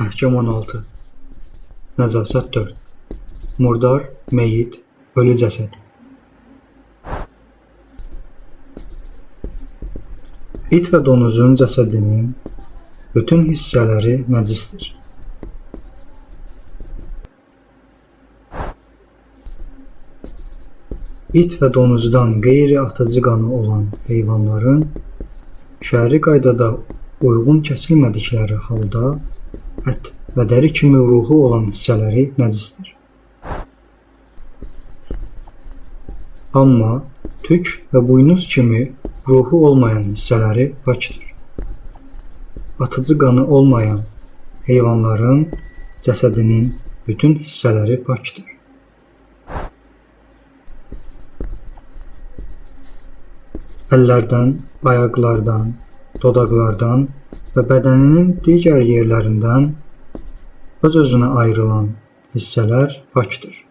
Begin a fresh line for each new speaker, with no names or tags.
Əhkam 16. Nəcasət 4. Murdar, meyit, ölü cəsəd. İt və donuzun cəsədinin bütün hissələri nəcisdir. İt və donuzdan qeyri-atıcı qanı olan heyvanların şəri qaydada uyğun kəsilmədikləri halda ət və dəri kimi ruhu olan hissələri nəcisdir. Amma tük və buynuz kimi ruhu olmayan hissələri pakdır. Atıcı qanı olmayan heyvanların cəsədinin bütün hissələri pakdır. Əllərdən, ayaqlardan, dodaqlardan və bədəninin digər yerlərindən öz-özünə ayrılan hissələr pakdır.